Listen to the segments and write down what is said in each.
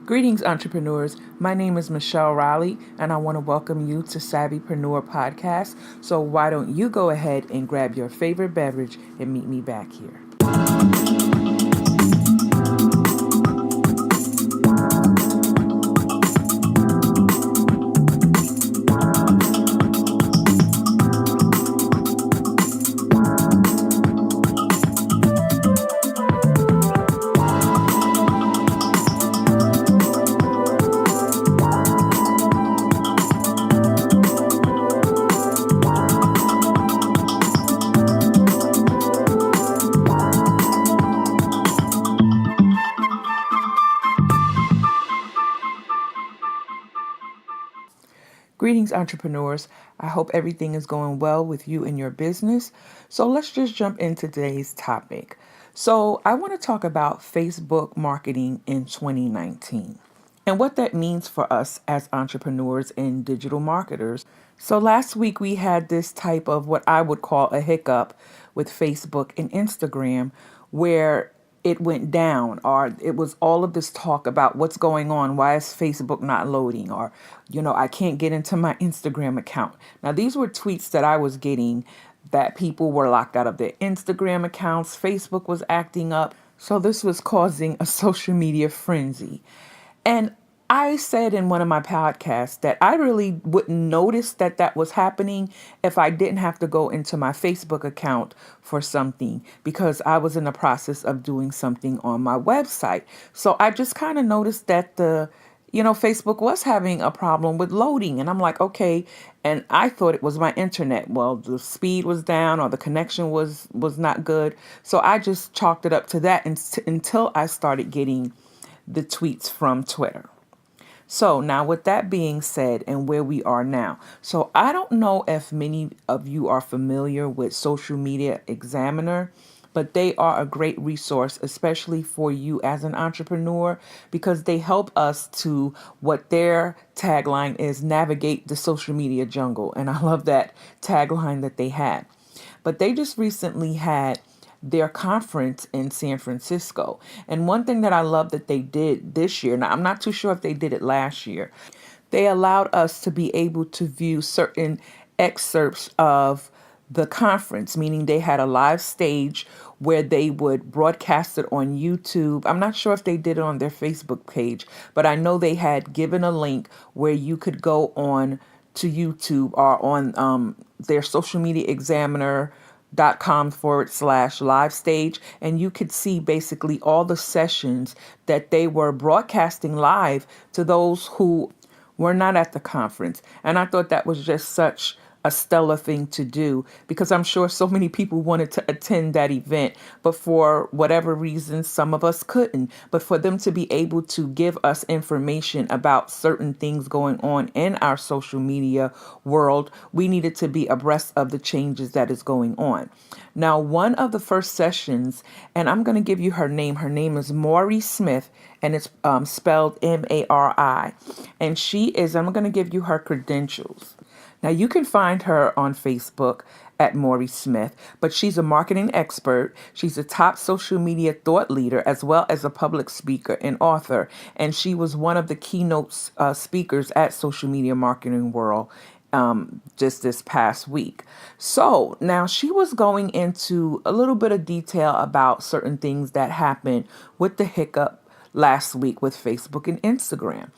Greetings, entrepreneurs. My name is Michelle Riley, and I want to welcome you to Savvypreneur Podcast. So, why don't you go ahead and grab your favorite beverage and meet me back here? Greetings, entrepreneurs. I hope everything is going well with you and your business. So, let's just jump into today's topic. So, I want to talk about Facebook marketing in 2019 and what that means for us as entrepreneurs and digital marketers. So, last week we had this type of what I would call a hiccup with Facebook and Instagram where it went down, or it was all of this talk about what's going on. Why is Facebook not loading? Or, I can't get into my Instagram account. Now, these were tweets that I was getting that people were locked out of their Instagram accounts. Facebook was acting up. So this was causing a social media frenzy. And I said in one of my podcasts that I really wouldn't notice that that was happening if I didn't have to go into my Facebook account for something because I was in the process of doing something on my website. So I just kind of noticed that Facebook was having a problem with loading. And I'm like, okay. And I thought it was my internet. Well, the speed was down or the connection was not good. So I just chalked it up to that until I started getting the tweets from Twitter. So now with that being said and where we are now. So I don't know if many of you are familiar with Social Media Examiner, but they are a great resource, especially for you as an entrepreneur, because they help us to what their tagline is, navigate the social media jungle. And I love that tagline that they had. But they just recently had their conference in San Francisco. And one thing that I love that they did this year, now I'm not too sure if they did it last year, they allowed us to be able to view certain excerpts of the conference, meaning they had a live stage where they would broadcast it on YouTube. I'm not sure if they did it on their Facebook page, but I know they had given a link where you could go on to YouTube or on their Social Media Examiner .com/live stage, and you could see basically all the sessions that they were broadcasting live to those who were not at the conference. And I thought that was just such a stellar thing to do because I'm sure so many people wanted to attend that event, but for whatever reason, some of us couldn't. But for them to be able to give us information about certain things going on in our social media world, we needed to be abreast of the changes that is going on. Now, one of the first sessions, and I'm going to give you her name. Her name is Maury Smith, and it's spelled Mari. And I'm going to give you her credentials. Now, you can find her on Facebook at Maury Smith, but she's a marketing expert. She's a top social media thought leader, as well as a public speaker and author. And she was one of the keynote speakers at Social Media Marketing World just this past week. So now she was going into a little bit of detail about certain things that happened with the hiccup last week with Facebook and Instagram.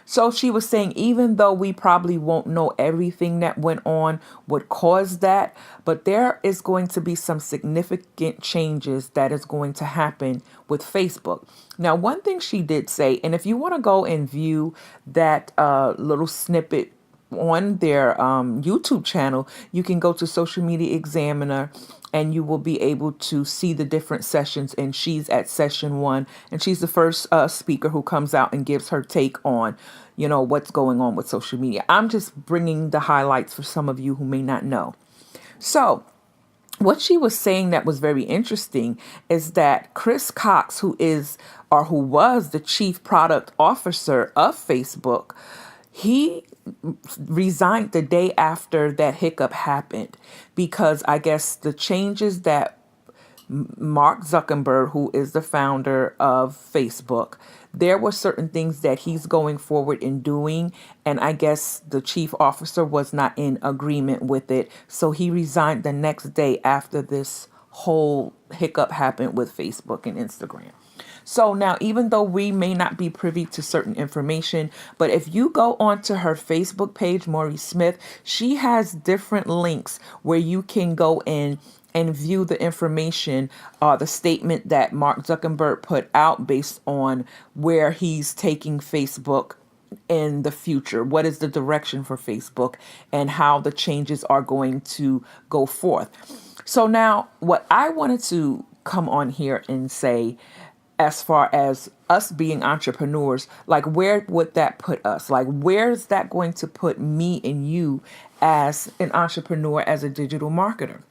So she was saying, even though we probably won't know everything that went on, what caused that, but there is going to be some significant changes that is going to happen with Facebook. Now, one thing she did say, and if you want to go and view that little snippet on their YouTube channel, you can go to Social Media Examiner and you will be able to see the different sessions. And she's at session 1, and she's the first speaker who comes out and gives her take on, what's going on with social media. I'm just bringing the highlights for some of you who may not know. So what she was saying that was very interesting is that Chris Cox, who was the chief product officer of Facebook, he resigned the day after that hiccup happened because I guess the changes that Mark Zuckerberg, who is the founder of Facebook, there were certain things that he's going forward in doing, and I guess the chief officer was not in agreement with it, so he resigned the next day after this whole hiccup happened with Facebook and Instagram. So now, even though we may not be privy to certain information, but if you go onto her Facebook page, Maury Smith, she has different links where you can go in and view the information, the statement that Mark Zuckerberg put out based on where he's taking Facebook in the future. What is the direction for Facebook and how the changes are going to go forth. So now what I wanted to come on here and say, as far as us being entrepreneurs, like where would that put us? Like where's that going to put me and you as an entrepreneur, as a digital marketer?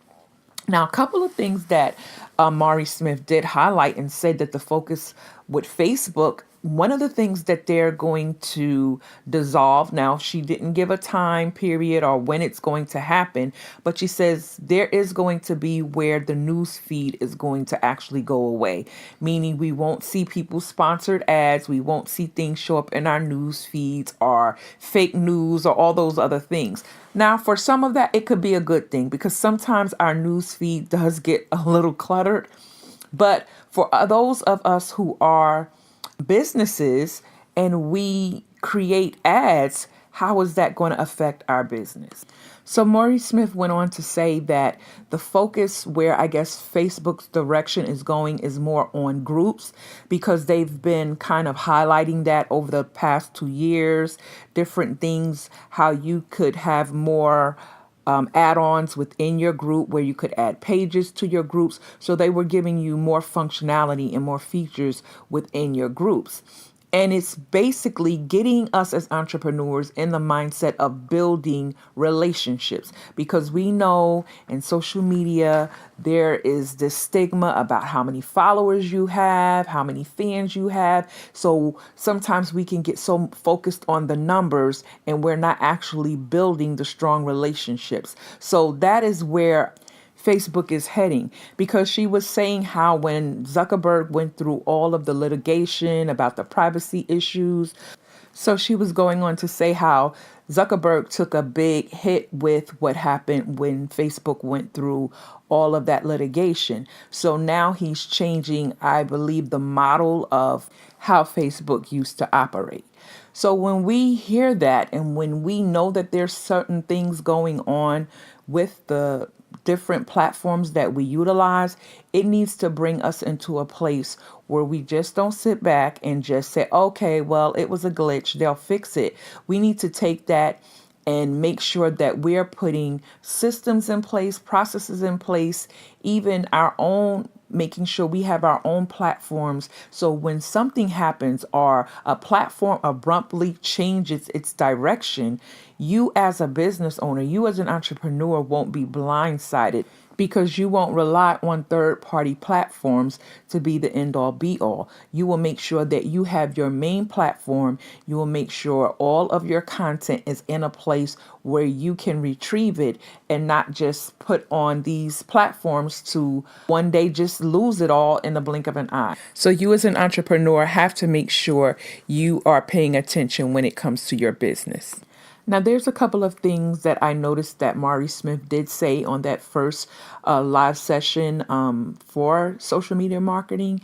Now, a couple of things that Mari Smith did highlight and said that the focus with Facebook, one of the things that they're going to dissolve. Now, she didn't give a time period or when it's going to happen, but she says there is going to be where the news feed is going to actually go away, meaning we won't see people sponsored ads. We won't see things show up in our news feeds or fake news or all those other things. Now, for some of that, it could be a good thing because sometimes our news feed does get a little cluttered. But for those of us who are businesses and we create ads, how is that going to affect our business? So Maury Smith went on to say that the focus where I guess Facebook's direction is going is more on groups because they've been kind of highlighting that over the past 2 years, different things, how you could have more add-ons within your group where you could add pages to your groups. So they were giving you more functionality and more features within your groups. And it's basically getting us as entrepreneurs in the mindset of building relationships because we know in social media, there is this stigma about how many followers you have, how many fans you have. So sometimes we can get so focused on the numbers and we're not actually building the strong relationships. So that is where Facebook is heading because she was saying how when Zuckerberg went through all of the litigation about the privacy issues, so she was going on to say how Zuckerberg took a big hit with what happened when Facebook went through all of that litigation. So now he's changing, I believe, the model of how Facebook used to operate. So when we hear that and when we know that there's certain things going on with the different platforms that we utilize, it needs to bring us into a place where we just don't sit back and just say, okay, well, it was a glitch, they'll fix it. We need to take that and make sure that we're putting systems in place, processes in place, even our own, making sure we have our own platforms. So when something happens or a platform abruptly changes its direction, you as a business owner, you as an entrepreneur won't be blindsided because you won't rely on third-party platforms to be the end-all be-all. You will make sure that you have your main platform. You will make sure all of your content is in a place where you can retrieve it and not just put on these platforms to one day just lose it all in the blink of an eye. So you as an entrepreneur have to make sure you are paying attention when it comes to your business. Now, there's a couple of things that I noticed that Mari Smith did say on that first live session for social media marketing.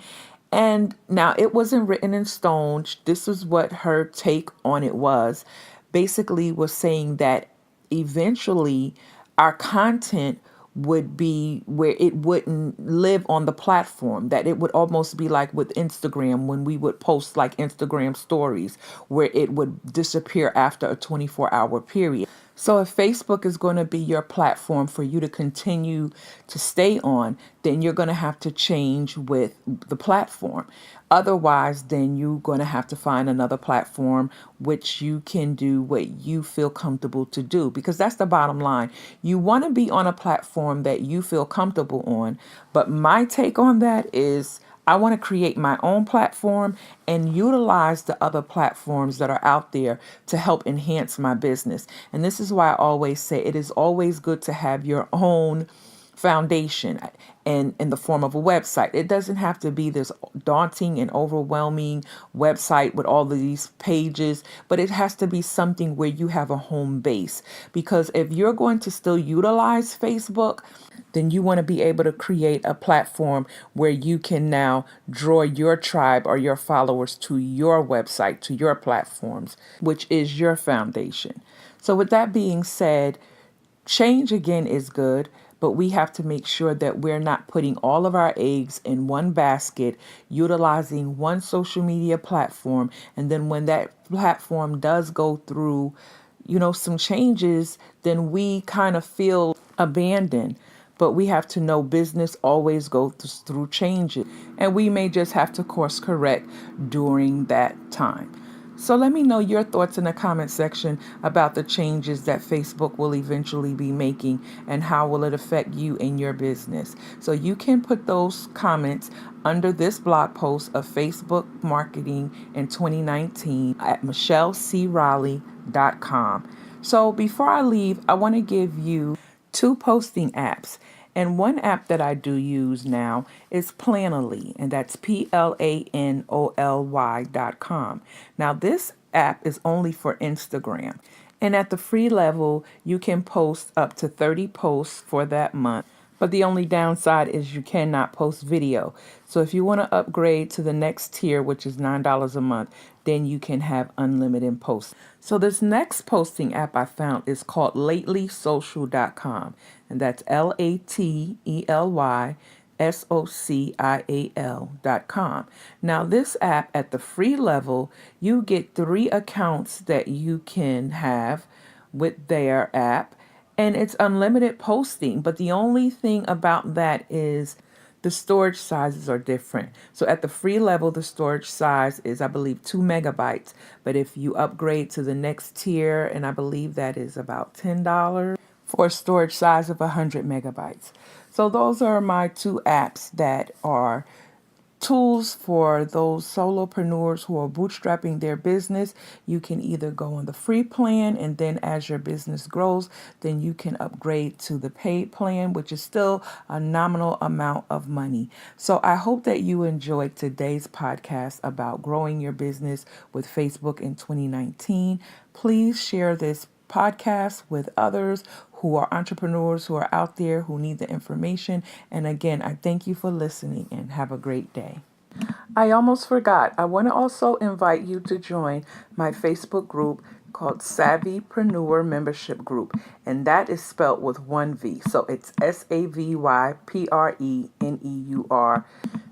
And now it wasn't written in stone. This is what her take on it was. Basically was saying that eventually our content would be where it wouldn't live on the platform, that it would almost be like with Instagram when we would post like Instagram stories where it would disappear after a 24-hour period. So if Facebook is going to be your platform for you to continue to stay on, then you're going to have to change with the platform. Otherwise, then you're going to have to find another platform which you can do what you feel comfortable to do, because that's the bottom line. You want to be on a platform that you feel comfortable on. But my take on that is I want to create my own platform and utilize the other platforms that are out there to help enhance my business. And this is why I always say it is always good to have your own foundation and in the form of a website. It doesn't have to be this daunting and overwhelming website with all of these pages, but it has to be something where you have a home base. Because if you're going to still utilize Facebook, then you want to be able to create a platform where you can now draw your tribe or your followers to your website, to your platforms, which is your foundation. So with that being said, change again is good, but we have to make sure that we're not putting all of our eggs in one basket, utilizing one social media platform. And then when that platform does go through, some changes, then we kind of feel abandoned. But we have to know business always goes through changes, and we may just have to course correct during that time. So let me know your thoughts in the comment section about the changes that Facebook will eventually be making and how will it affect you and your business. So you can put those comments under this blog post of Facebook marketing in 2019 at michellecraleigh.com. So before I leave, I want to give you two posting apps. And one app that I do use now is Planoly, and that's PLANOLY.com. Now, this app is only for Instagram. And at the free level, you can post up to 30 posts for that month. But the only downside is you cannot post video. So if you want to upgrade to the next tier, which is $9 a month, then you can have unlimited posts. So this next posting app I found is called LatelySocial.com, and that's LatelySocial.com. Now this app at the free level, you get 3 accounts that you can have with their app, and it's unlimited posting. But the only thing about that is the storage sizes are different. So at the free level, the storage size is, I believe, 2 megabytes. But if you upgrade to the next tier, and I believe that is about $10 for a storage size of 100 megabytes. So those are my two apps that are tools for those solopreneurs who are bootstrapping their business. You can either go on the free plan, and then as your business grows, then you can upgrade to the paid plan, which is still a nominal amount of money. So I hope that you enjoyed today's podcast about growing your business with Facebook in 2019. Please share this podcast with others who are entrepreneurs who are out there who need the information. And again, I thank you for listening and have a great day. I almost forgot. I want to also invite you to join my Facebook group called Savvypreneur Membership Group, and that is spelled with one V. So it's SAVYPRENEUR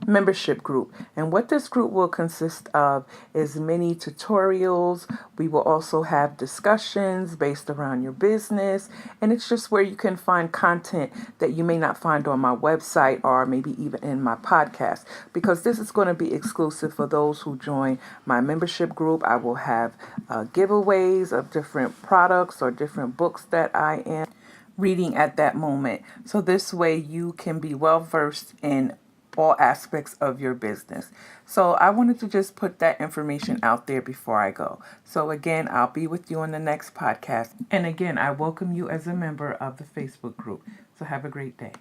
membership group. And what this group will consist of is many tutorials. We will also have discussions based around your business, and it's just where you can find content that you may not find on my website or maybe even in my podcast, because this is going to be exclusive for those who join my membership group. I will have giveaways of different products or different books that I am reading at that moment. So this way you can be well versed in all aspects of your business. So I wanted to just put that information out there before I go. So again, I'll be with you on the next podcast. And again, I welcome you as a member of the Facebook group. So have a great day.